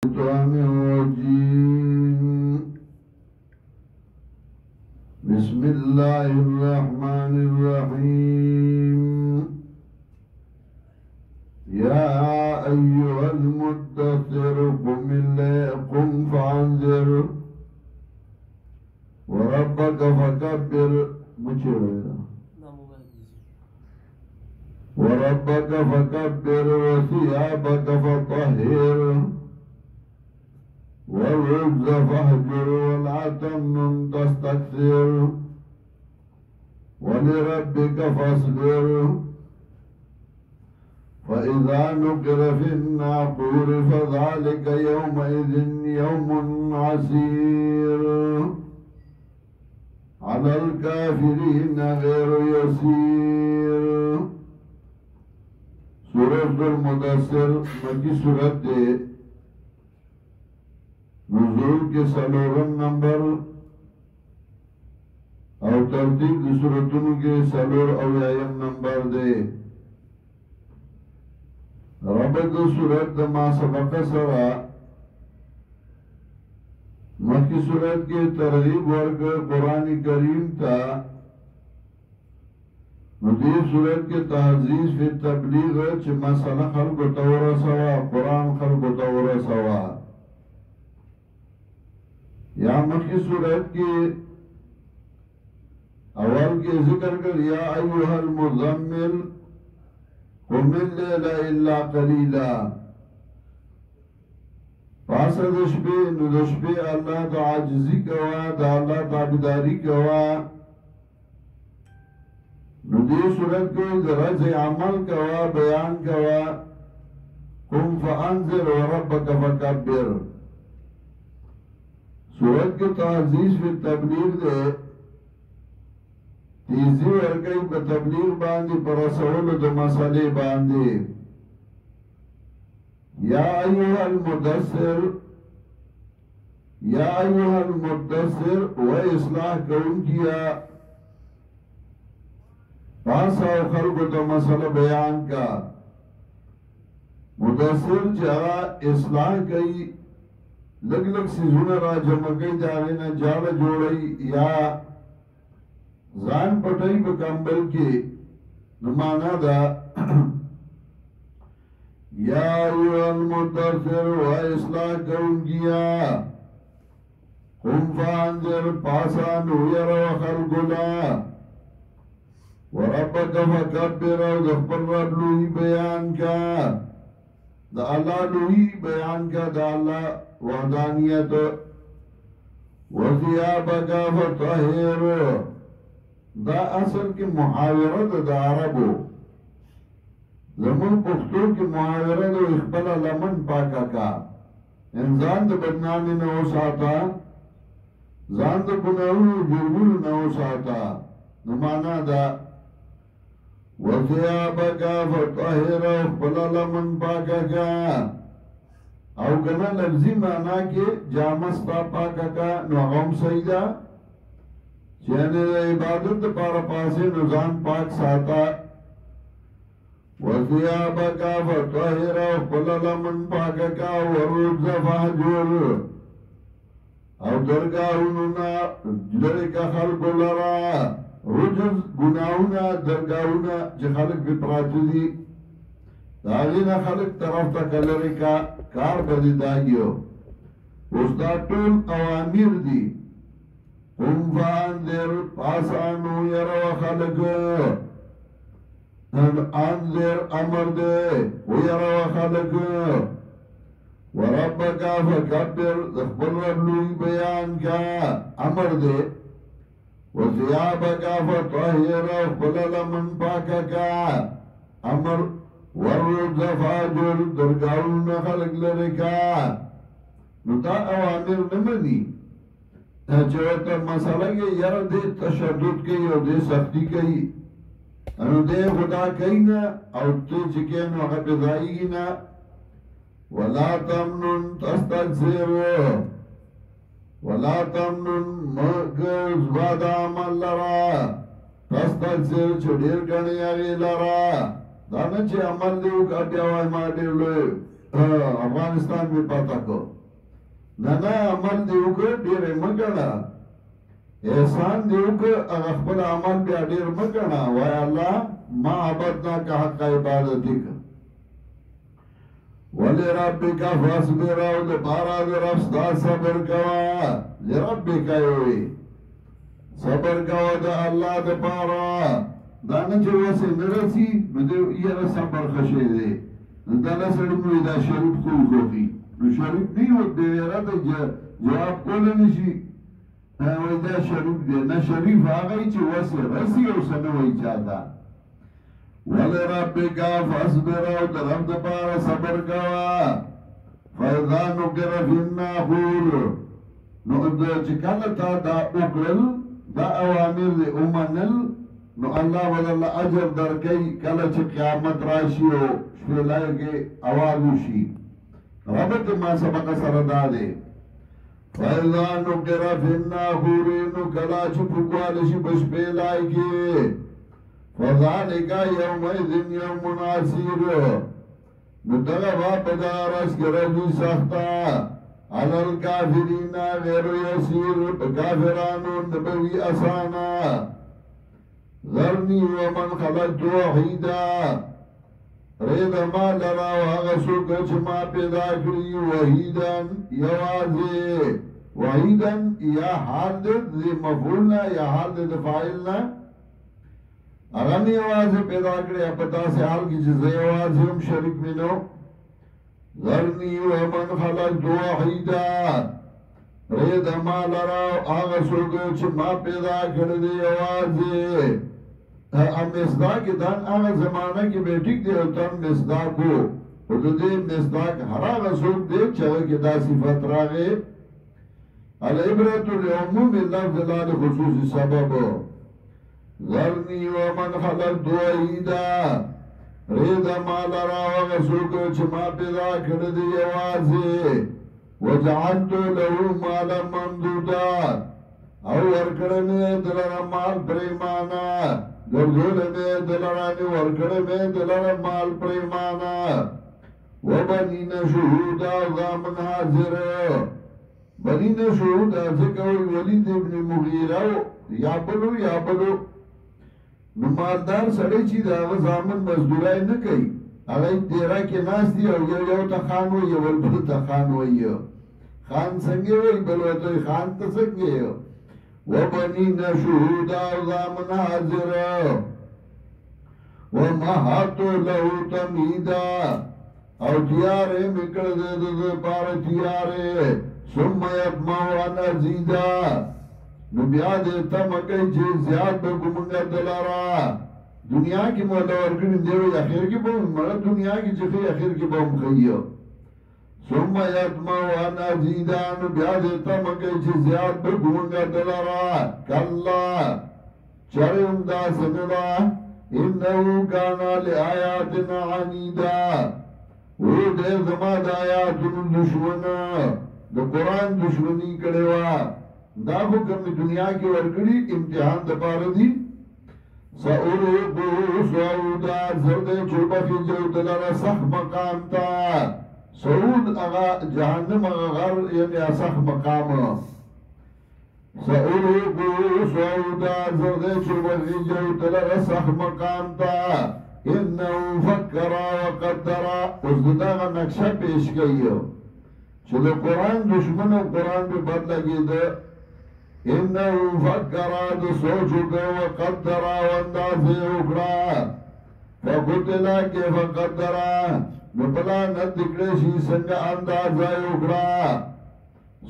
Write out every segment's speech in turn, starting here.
الشيطان الرجيم بسم الله الرحمن الرحيم يا أيها المدثر قم فأنذر وربك فكبر وربك فكبر وثيابك فطهر والرجز فاهجر ولا تمنن تستكثر ولربك فاصبر فإذا نقر في الناقور فذلك يومئذ يوم عسير على الكافرين غير يسير. سورة المدثر مکی سورت دے نزول کے سلورم نمبر او ترتیب دی سورتونو کے سلور او یایم نمبر دے. ربط سورت ما سبق سرا مکی سورت کے ترغیب ورگ قرآن کریم تا ندیب صورت کے تحزیز فی تبلیغ چھ مسئلہ خلق تورا سوا قرآن خلق تورا سوا. یا مکی صورت کے اول کے ذکر کر یا ایوہ المزمل قم اللیل الا قلیلا. پاس دشبے ندشبے اللہ تا عاجزی کوا دا اللہ تابداری کوا. ندی صورت کو درج عمل کوا بیان کوا. قم فانذر وربک فکبر. صورت کے تعزیز فی تبلیغ دے تیزی ورکی پا تبلیغ باندی پر رسول دو مسئلے باندی. یا ایوہ المدثر یا ایوہ المدثر و اصلاح کون کیا پاسا و خلق تو مسئلہ بیان کا. مدثر جہاں اصلاح کئی لگ لگ سیزون را جمع کئی دارینا جال جوڑی یا زان پٹائی بکمبل کی نمانا دا یا ایوہ المدثر و اصلاح کون کیا. قم فانذر پاسا نویر و خلقنا وربک فکبر او دخبر رب لوی بیان کا دا اللہ لوی بیان کا دا اللہ وحدانیت. وثیابک فطہر دا اصل کی محاورت دا عربو زمون پختو کی محاورت و اخبر لمن پاکا کا. انسان دا بدنامی نو ساتا زان دا گناہو جرمون نو ساتا نمانا دا وثیابک فطہر اخبر لمن پاکا کا. او کنا لفظی مانا کے جامستا پاکا کا نو غم سیدہ چینے عبادت پارا پاسے نظام پاک ساتا. وثیابک فطہر اخبر لمن پاکا کا والرجز فاہجر او درگاہونا جدرکا خلق لرا. رجز گناہونا درگاہونا چه خلق بھی پراتی دی داغینا خلق طرف تا کلری کا کار بدی داگیو. اس دا طول اوامیر دی. قم فانذر پاسانو یرو خلق انذر امر دے ویرو خلق. وربک فکبر دخبر رب لوی بیان کا امر دے. وثیابک فطہر اخبر لمن پاکا کا امر. والرجز فاہجر درگاہون خلق لرکا. نتا اوامر نمانی چوتا مسئلہ کے یر دے تشدد کئی او دے سختی کئی انو دے خدا کئی نا او تے چکے نو حفظائی نا. ولا تمنن تستکثر ولا تمنن مگز باد عمل لرا تستکثر چھڑیر گنی آگی لرا دانا چھے عمل دیو کا بیاوائی ما دیر لے افغانستان میں پتا کو ننا عمل دیو که دیر مگنا احسان دیو که اغفل عمل بیا دیر مگنا وی اللہ ما عبدنا کا حق عبادتی که ولی ربی کا فاسبر او دپارا در افستا صبر کوا لربی کا یوی صبر کوا دا اللہ دپارا دانا چه وسی نرسی ندیو یہ صبر خشه دی دانا سڑموی دا شریف خوی خوخی نو شریف نیو دیویرہ دا جواب کولا نشی وی دا شریف دی نا شریف آگئی چه وسی رسی او سنوی چاہتا ولی ربی کا فاسبر او درم دپارا صبر کوا فیضا نکر فی الناخور نو چکالتا دا اکرل دا اوامر دی امانل نو اللہ واللہ اجر در کئی کلچ قیامت راشی و شفیلائی کے آوازو شی ربط ما سبق سردادے فیضا نکر فی الناخور نو کلاچ پکوالشی بشفیلائی کے فذالکا یومئذن یوم عسیر متغبا پدارس کرجی سختا علی الکافرین غیر یسیر کافرانو نبوی اسانا ذرنی ومن خلقت وحیدا رید ما لرا وغسو کچ ما پیدا کری وحیدن یوازی وحیدن یا حال دی مفعولنا یا حال دی فائلنا اغمی آواز پیدا کرے پتا سے حال کی جزے آواز ہم شرک منو ذرنی ومن خلقت وحیدا رید ما لرا آغا سوگو چھ ما پیدا کردے آواز ام مصداق دان آغا زمانہ کی بیٹک دے اتن مصداق کو حدود مصداق ہر آغا سوگ دے چاہے کہ دا صفت راگے العبرت العموم لفظ لال خصوصی سبب ذرنی ومن خلقت وحیدا رید ما لرا وغسوکو چما پیدا کردی آوازی وجعلتو لہو مالا ممدودا او ورکڑمی دلر مال پریمانا گردولمی دلرانی ورکڑمی دلر مال پریمانا وبنین شہودا ضامن حاضر بنین شہودا ذکوی ولید ابن مغیرہ یا بلو نمالدار سڑے چی دا آغا زامن مزدورائی نکئی اگئی دیرہ کے ناس دی او یو تا خان وی بل تا خان وی خان سنگے وی بلوتوی خان تا سنگے وبنین شہودا زامن حاضر ومحاتو لہو تمہیدا او تیارے مکڑ دے دے پار تیارے سم یتماو انزیدا نو بیا دیتا مکئی چه زیاد بگو منگا دلارا دنیا کی مولا ورکنی دیوی اخیر کی بہم مرا دنیا کی چخی اخیر کی بہم خیو سم یتما وانا زیدان بیا دیتا مکئی چه زیاد بگو منگا دلارا کاللہ چرم دا سندا انہو کانا لی آیاتنا عنیدا او دے زمان دا آیاتن دشمنا دا قرآن دشمنی کڑوا دا حکم دنیا کی ورکڑی امتحان دپار دی سعوربو سعودا زرد چوبخی جو دلارا سخ مقام تا سعود اغا جہنم اغا غر یعنی سخ مقام سعوربو سعودا زرد چوبخی جو دلارا سخ مقام تا انہو فکرا وقدرا اس داغا نقشہ پیش گئی چلو قرآن دشمن و قرآن پہ بد لگی دے انہو فکرا دو سوچکا وقدرا واندازی اکڑا فقتلا کے فقدرا نپلا ندکڑشی سنگا اندازی اکڑا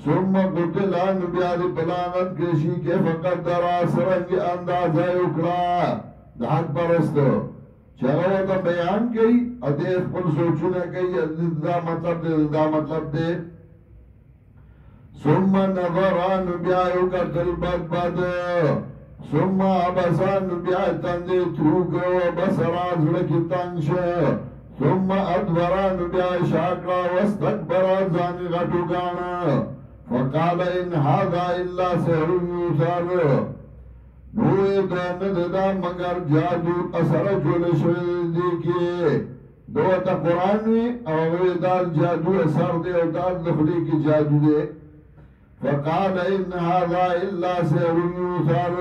ثم قتلا نبیادی پلا ندکڑشی کے فقدرا سرنگی اندازی اکڑا دہت پرستو چاہو تا بیان کئی ادیخ پر سوچنا کئی دا مطلب دے ثم نظران بیایو کا قلبت بد ثم عبسان بیای تندی تروگ و بسراز لکی تنگش ثم ادوران بیای شاکرا واستکبرا زانی غٹو گانا فقال ان هذا الا سحر یوثر نوی داند دا مگر جادو اثر جول شوید دیکی دو تا قرآن وی او غوی دار جادو اثر دے او دار دخلی کی جادو دے فقال ان هذا الا سحر یوثر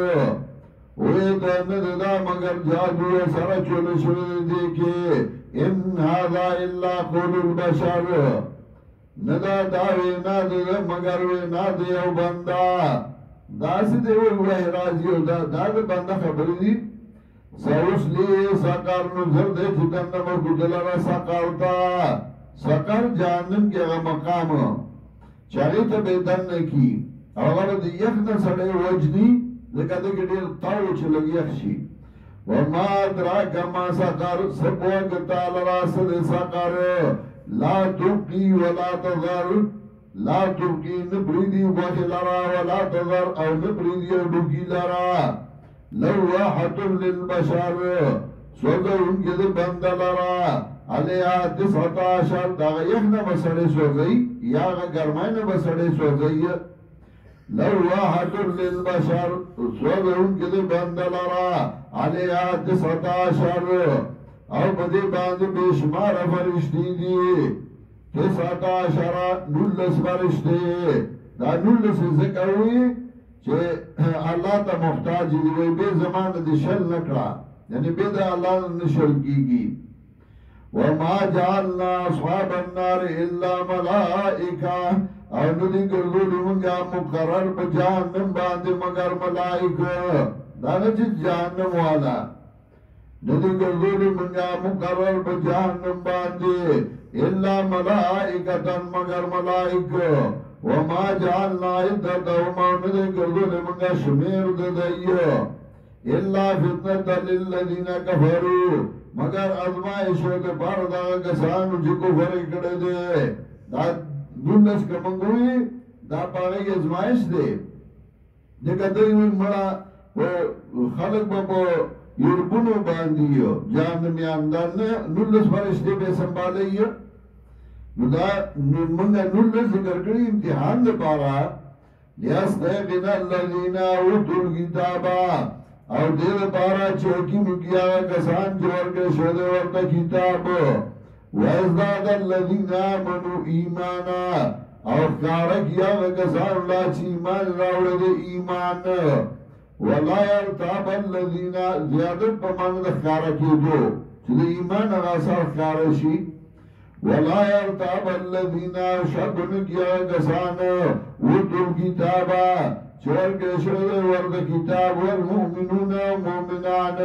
وی دن دا مگر جادو اثر چول شوی دے کے ان هذا الا قول البشر ندا داوی ناد مگر وی ناد یو بندا داسی دے وی راضی ہو دا بندہ خبر دی سوس لی ساکار نظر دے چکن نمک دلارا ساکار تا ساکار جانم کے اغا مقام چاہی تا بیدن نکی اگر دی یخ نسڑے وجنی لکہ دے دیر تاو چلگ یخ شی وما ادراک ما ساکار سبوک تالرا سد ساکار لا تبقی ولا تذر لا تبقی نبریدی وحی لرا ولا تذر او نبریدی ڈوکی لرا لواحة للبشر سوگر انکی دی بندلرا علیہ 19 داغا یخنا بسڑے سوگئی یا گرمائن بسڑے سوگئی لواحة للبشر سوگر انکی دی بندلرا علیہ 19 او بدی باند بیشمار فرشتی دی 19 نولس فرشتی دا نولس ذکر ہوئی چه اللہ تا محتاج دی وی بے زمان دی شل نکڑا یعنی بے دا اللہ نشل کی گی وما جعلنا اصحاب النار الا ملائکہ او ندی گردولی منگا مقرر پا جہنم باندے مگر ملائکہ دانا چیز جہنم والا ندی گردولی منگا مقرر پا جہنم باندے الا ملائکتا مگر ملائکہ وما جعلنا عدتهم ندی گردولی منگا شمیر ددئیو الا فتنة للذین کفروا مگر ازمائش ہوتے پار دا کسانو جی کفر کڑے دے دا نونس کمنگوی دا پاگئی ازمائش دے دیکھا دیوی مڑا خلق با یورپونو باندیو جہنمیان دا نونس فرشتے بے سنبالیو دا منگا نونس ذکر کری امتحان دے پارا لیستیقن الذین اوتوا الکتابا او دیر پارا چوکی مکیا کسان چور کے شہد ورد کتاب وَإِزْدَادَ الَّذِينَ آمَنُوا ایمانا او کارا کیا کسان اللہ چی ایمان راوڑے دے ایمان وَلَا يَرْتَابَ الَّذِينَ زیادت پا مانگ کارا کی دو چلے ایمان اغاسا کارا شی وَلَا يَرْتَابَ الَّذِينَ شَبن کیا کسان اوتوا الکتابا چور کے شہد ورد کتاب والمؤمنون مومنان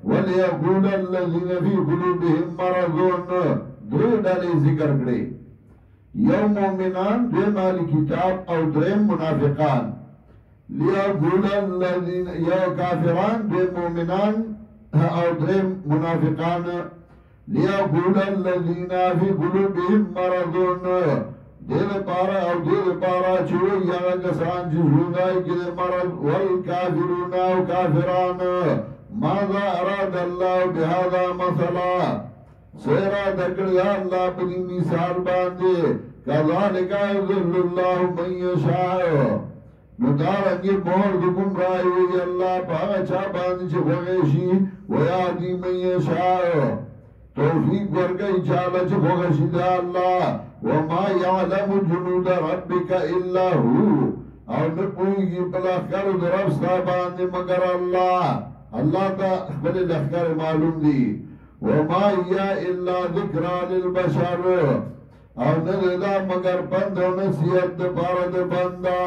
وَلِيَقُولَ الَّذِينَ فِي قُلُوبِهِمْ مَرَضٌ دو ڈالے ذکر کرے یو مومنان دو مالی کتاب او درم منافقان لِيَقُولَ الَّذِينَ یو کافران دو مومنان او درم منافقان لِيَقُولَ الَّذِينَ فِي قُلُوبِهِمْ مَرَضٌ دیر پارا او دیر پارا چوئی یا کسان جزونائی کے مرض والکافرون او کافران ماذا اراد اللہ بہذا مثلا سیرا دکڑ یا اللہ پنی مثال باندے کذالکا یذل اللہ من یشاء ندارنگی مہر دکم رائی ہوئی اللہ پاگا چا باندے چھ خوگیشی ویادی من یشاء توفیق ورگئی چالا چھ خوگیشی دا اللہ وما يعلم جنود ربك الا هو او نپوئی گی پلاخکر درب ستابان مگر اللہ تا اخبر لخکر معلوم دی وما یا الا ذکرہ للبشر او نددا مگر پند و نصیحت پارد بندہ